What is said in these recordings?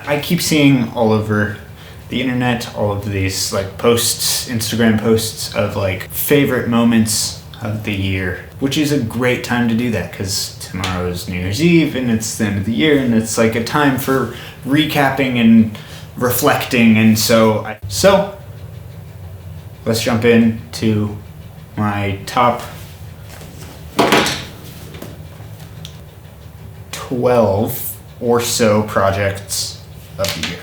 I keep seeing all over the internet all of these like posts, Instagram posts of like favorite moments of the year, which is a great time to do that because tomorrow is New Year's Eve and it's the end of the year and it's like a time for recapping and reflecting. And so let's jump into my top 12 or so projects of the year.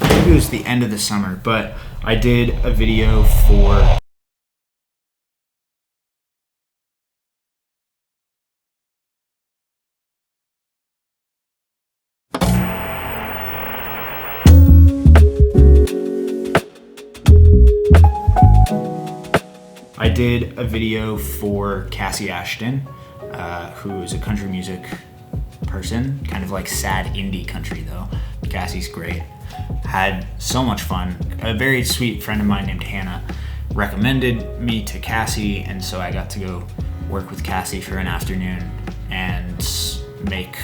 Maybe it was the end of the summer, but I did a video for Cassie Ashton, who is a country music person, kind of like sad indie country though. Cassie's great. Had so much fun. A very sweet friend of mine named Hannah recommended me to Cassie, and so I got to go work with Cassie for an afternoon and make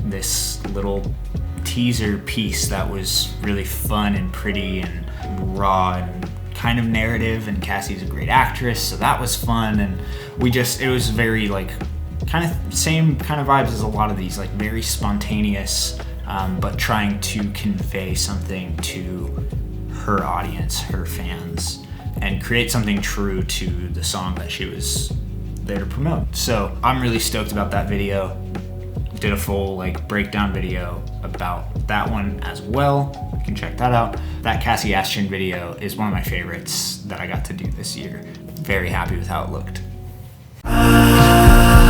this little teaser piece that was really fun and pretty and raw and kind of narrative, and Cassie's a great actress, so that was fun. And it was very like kind of same kind of vibes as a lot of these, like very spontaneous, but trying to convey something to her audience, her fans, and create something true to the song that she was there to promote. So I'm really stoked about that video. Did a full like breakdown video about that one as well. You can check that out. That Cassie Ashton video is one of my favorites that I got to do this year. Very happy with how it looked. I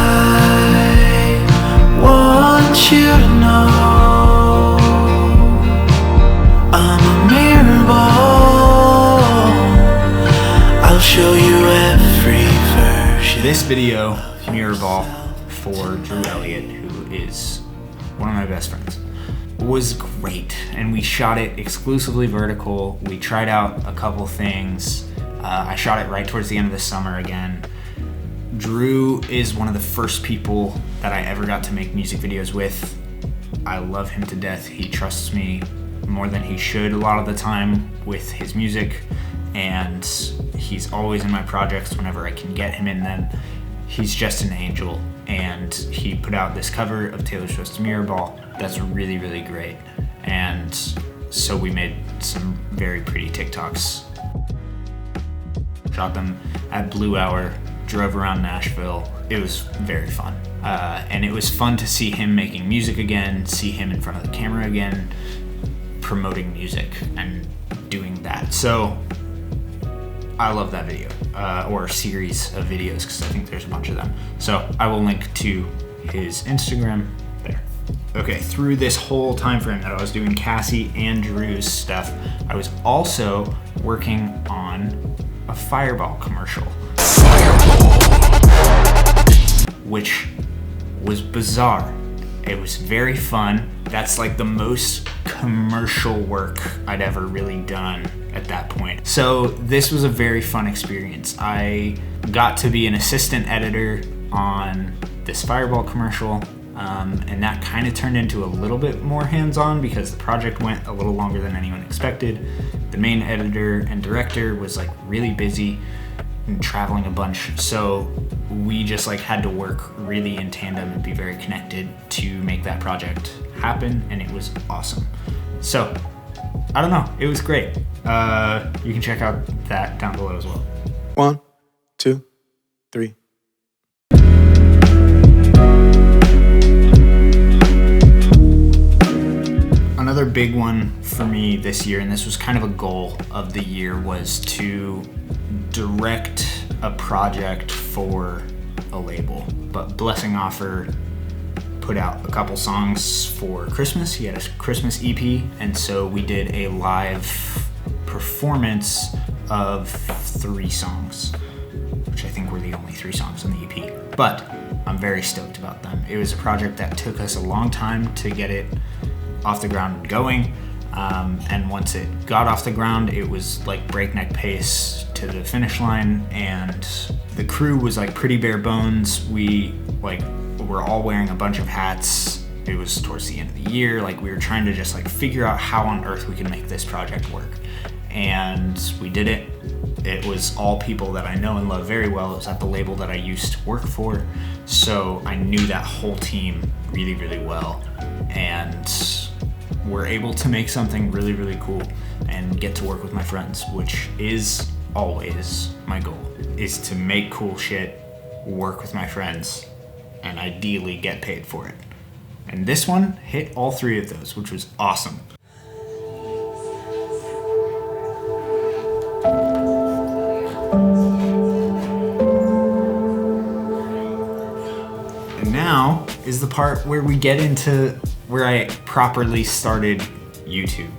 want you to know I'm a mirror ball. I'll show you every version. This video, Mirror Ball, for Drew Elliot, who is one of my best friends, was great. And we shot it exclusively vertical. We tried out a couple things. I shot it right towards the end of the summer again. Drew is one of the first people that I ever got to make music videos with. I love him to death. He trusts me more than he should a lot of the time with his music, and he's always in my projects whenever I can get him in them. He's just an angel, and he put out this cover of Taylor Swift's Mirror Ball that's really, really great. And so we made some very pretty TikToks. Shot them at Blue Hour, drove around Nashville. It was very fun. And it was fun to see him making music again, see him in front of the camera again, promoting music and doing that. So I love that video, or a series of videos, because I think there's a bunch of them. So I will link to his Instagram there. Okay, through this whole time frame that I was doing Cassie and Drew's stuff, I was also working on a Fireball commercial, which was bizarre. It was very fun. That's like the most commercial work I'd ever really done at that point. So this was a very fun experience. I got to be an assistant editor on this Fireball commercial, and that kind of turned into a little bit more hands-on because the project went a little longer than anyone expected. The main editor and director was like really busy and traveling a bunch, so we just like had to work really in tandem and be very connected to make that project happen, and it was awesome. So I don't know, it was great. You can check out that down below as well. 1, 2, 3. Another big one for me this year, and this was kind of a goal of the year, was to direct a project for a label. But Blessing Offer put out a couple songs for Christmas. He had a Christmas EP, and so we did a live performance of 3 songs, which I think were the only 3 songs on the EP. But I'm very stoked about them. It was a project that took us a long time to get it off the ground and going. And once it got off the ground, it was like breakneck pace to the finish line, and the crew was like pretty bare bones. We were all wearing a bunch of hats It was towards the end of the year. Like, we were trying to just like figure out how on earth we could make this project work. And we did it. It was all people that I know and love very well. It was at the label that I used to work for. So I knew that whole team really, really well. And we're able to make something really, really cool and get to work with my friends, which is always my goal, is to make cool shit, work with my friends, and ideally get paid for it. And this one hit all three of those, which was awesome. And now is the part where we get into where I properly started YouTube.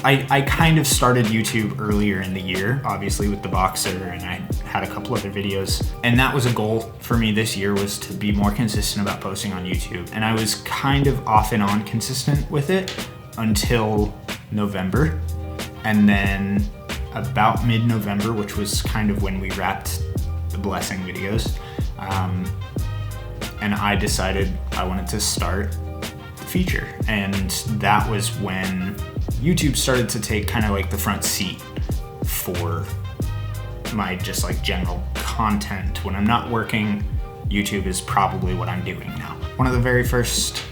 I kind of started YouTube earlier in the year, obviously with the boxer, and I had a couple other videos. And that was a goal for me this year, was to be more consistent about posting on YouTube. And I was kind of off and on consistent with it until November. And then about mid-November, which was kind of when we wrapped the blessing videos, and I decided I wanted to start the feature. And that was when YouTube started to take kind of like the front seat for my just like general content. When I'm not working, YouTube is probably what I'm doing now. One of the very first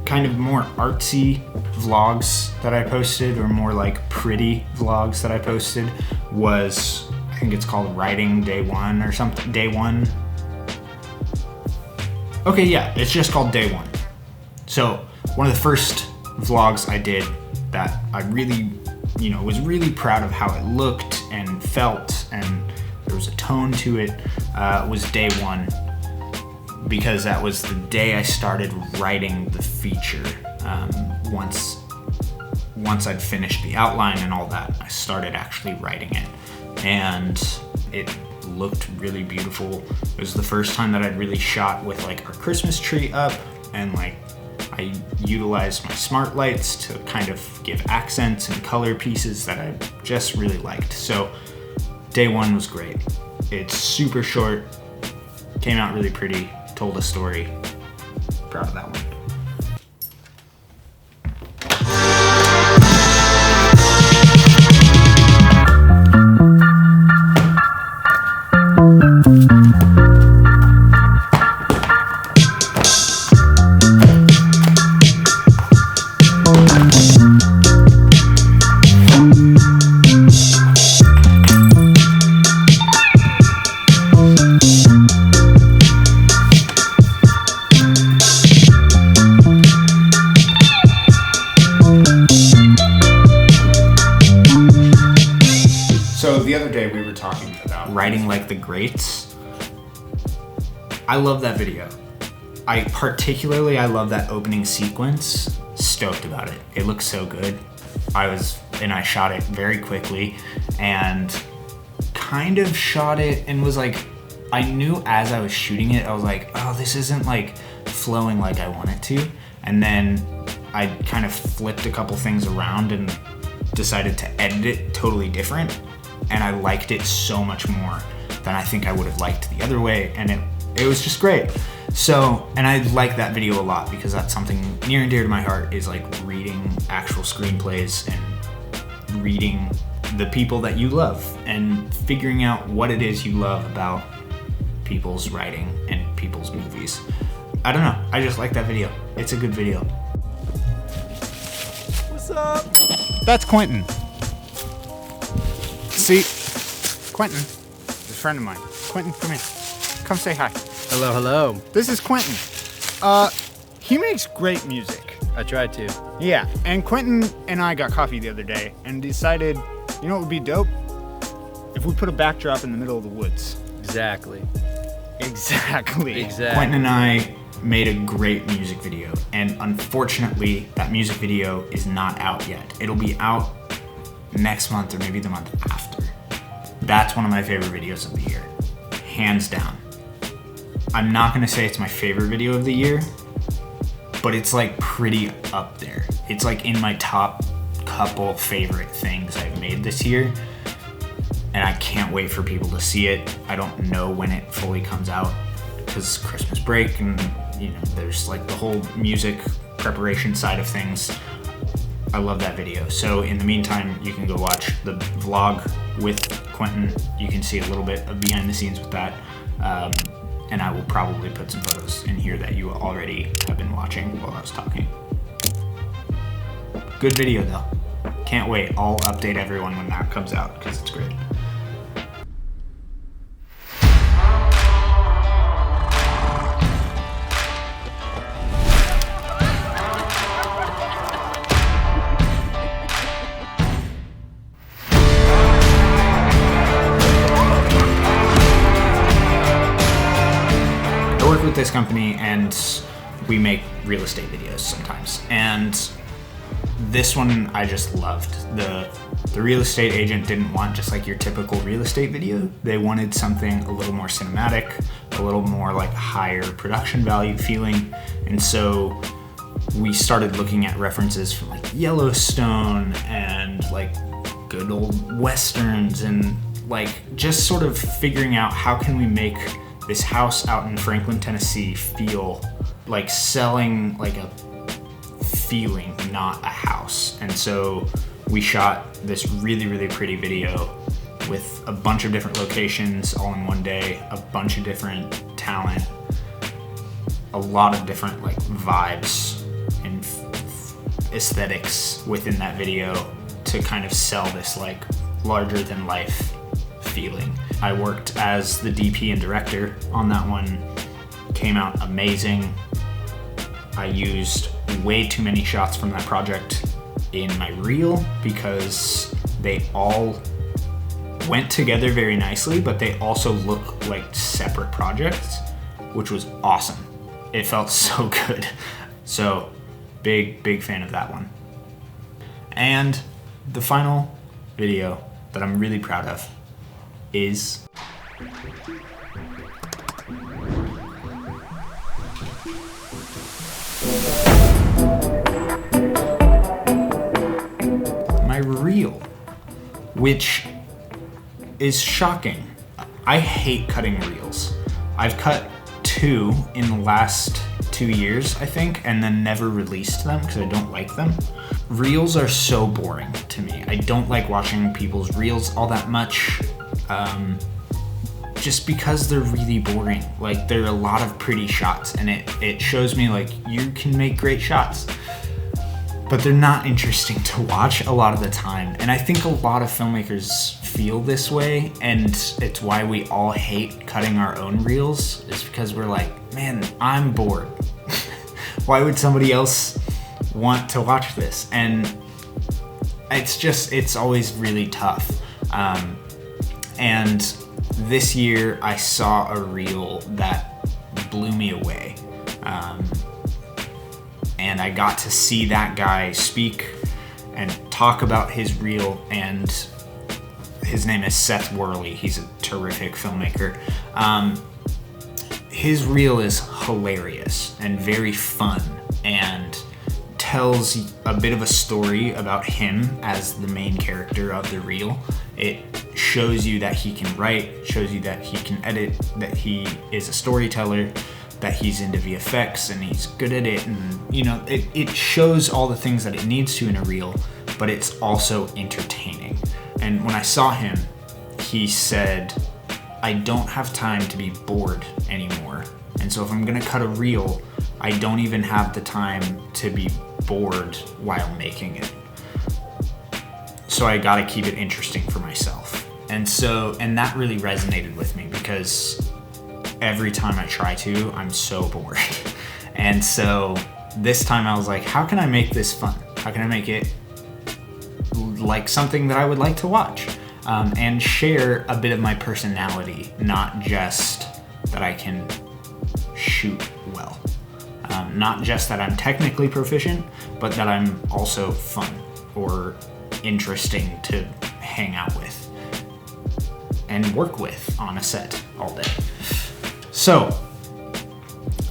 kind of more artsy vlogs that I posted, or more like pretty vlogs that I posted, was, I think it's called Writing Day One or something. Day One. Okay, yeah, it's just called Day One. So one of the first vlogs I did that I really, was really proud of how it looked and felt, and there was a tone to it, was Day One, because that was the day I started writing the feature. Once I'd finished the outline and all that, I started actually writing it, and it looked really beautiful. It was the first time that I'd really shot with like our Christmas tree up, and like I utilized my smart lights to kind of give accents and color pieces that I just really liked. So Day One was great. It's super short, came out really pretty, told a story. Proud of that one. The other day we were talking about writing like the greats. I love that video. I love that opening sequence. Stoked about it. It looks so good. I shot it very quickly and kind of shot it and was like, I knew as I was shooting it, I was like, oh, this isn't like flowing like I want it to. And then I kind of flipped a couple things around and decided to edit it totally different. And I liked it so much more than I think I would have liked the other way, and it was just great. So, and I like that video a lot because that's something near and dear to my heart, is like reading actual screenplays and reading the people that you love and figuring out what it is you love about people's writing and people's movies. I don't know, I just like that video. It's a good video. What's up? That's Quinton. See, Quinton is a friend of mine. Quinton, come here. Come say hi. Hello, hello. This is Quinton. He makes great music. I tried to. Yeah, and Quinton and I got coffee the other day and decided, you know what would be dope? If we put a backdrop in the middle of the woods. Exactly. Quinton and I made a great music video, and unfortunately, that music video is not out yet. It'll be out next month or maybe the month after. That's one of my favorite videos of the year, hands down. I'm not gonna say it's my favorite video of the year, but it's like pretty up there. It's like in my top couple favorite things I've made this year, and I can't wait for people to see it. I don't know when it fully comes out because Christmas break, and there's like the whole music preparation side of things. I love that video. So in the meantime, you can go watch the vlog with Quinton. You can see a little bit of behind the scenes with that. And I will probably put some photos in here that you already have been watching while I was talking. Good video though. Can't wait. I'll update everyone when that comes out because it's great. I work with this company and we make real estate videos sometimes. And this one I just loved. The real estate agent didn't want just like your typical real estate video. They wanted something a little more cinematic, a little more like higher production value feeling. And so we started looking at references from like Yellowstone and like good old Westerns and like just sort of figuring out how can we make this house out in Franklin, Tennessee feel like selling like a feeling, not a house. And so we shot this really, really pretty video with a bunch of different locations all in one day, a bunch of different talent, a lot of different like vibes and aesthetics within that video to kind of sell this like larger than life feeling. I worked as the DP and director on that one. Came out amazing. I used way too many shots from that project in my reel because they all went together very nicely, but they also look like separate projects, which was awesome. It felt so good. So big fan of that one. And the final video that I'm really proud of is my reel, which is shocking. I hate cutting reels. I've cut 2 in the last 2 years, I think, and then never released them because I don't like them. Reels are so boring to me. I don't like watching people's reels all that much. Just because they're really boring. Like, there are a lot of pretty shots and it shows me like you can make great shots, but they're not interesting to watch a lot of the time. And I think a lot of filmmakers feel this way, and it's why we all hate cutting our own reels, is because we're like, man, I'm bored. Why would somebody else want to watch this? And it's always really tough. And this year I saw a reel that blew me away. And I got to see that guy speak and talk about his reel, and his name is Seth Worley. He's a terrific filmmaker. His reel is hilarious and very fun and tells a bit of a story about him as the main character of the reel. It shows you that he can write, shows you that he can edit, that he is a storyteller, that he's into VFX and he's good at it, and you know, it shows all the things that it needs to in a reel, but it's also entertaining. And when I saw him, he said, I don't have time to be bored anymore. And so if I'm gonna cut a reel, I don't even have the time to be bored while making it. So I gotta keep it interesting for myself. And that really resonated with me because every time I try to, I'm so bored. And so this time I was like, how can I make this fun? How can I make it like something that I would like to watch? And share a bit of my personality, not just that I can shoot well. Not just that I'm technically proficient, but that I'm also fun or interesting to hang out with and work with on a set all day. So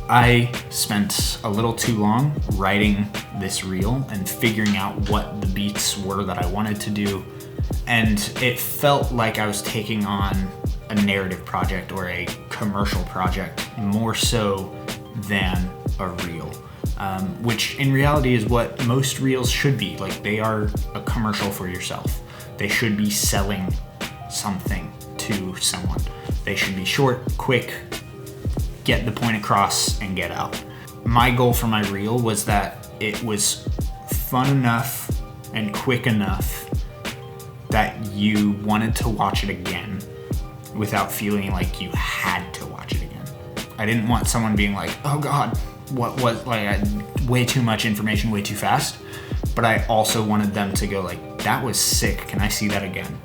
I spent a little too long writing this reel and figuring out what the beats were that I wanted to do. And it felt like I was taking on a narrative project or a commercial project more so than a reel. which in reality is what most reels should be. Like, they are a commercial for yourself. They should be selling something to someone. They should be short, quick, get the point across, and get out. My goal for my reel was that it was fun enough and quick enough that you wanted to watch it again without feeling like you had to watch it again. I didn't want someone being like, oh God, what was, like, way too much information, way too fast. But I also wanted them to go like, that was sick, can I see that again?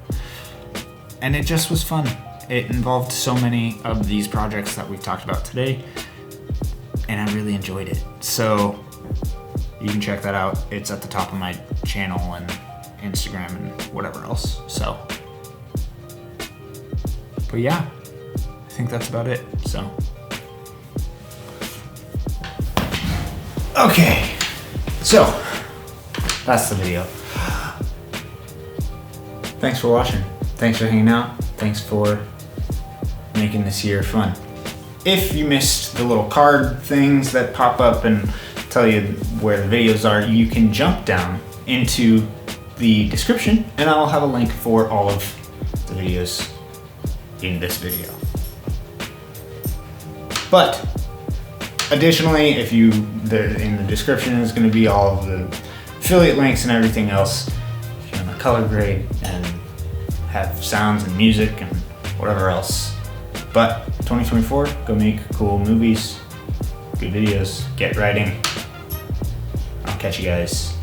And it just was fun. It involved so many of these projects that we've talked about today, and I really enjoyed it. So you can check that out. It's at the top of my channel and Instagram and whatever else. So, but yeah, I think that's about it. So, okay, so that's the video. Thanks for watching. Thanks for hanging out. Thanks for making this year fun. If you missed the little card things that pop up and tell you where the videos are, you can jump down into the description and I'll have a link for all of the videos in this video. But additionally, if you, in the description is going to be all of the affiliate links and everything else. If you want to color grade and have sounds and music and whatever else. But 2024, go make cool movies, good videos, get writing. I'll catch you guys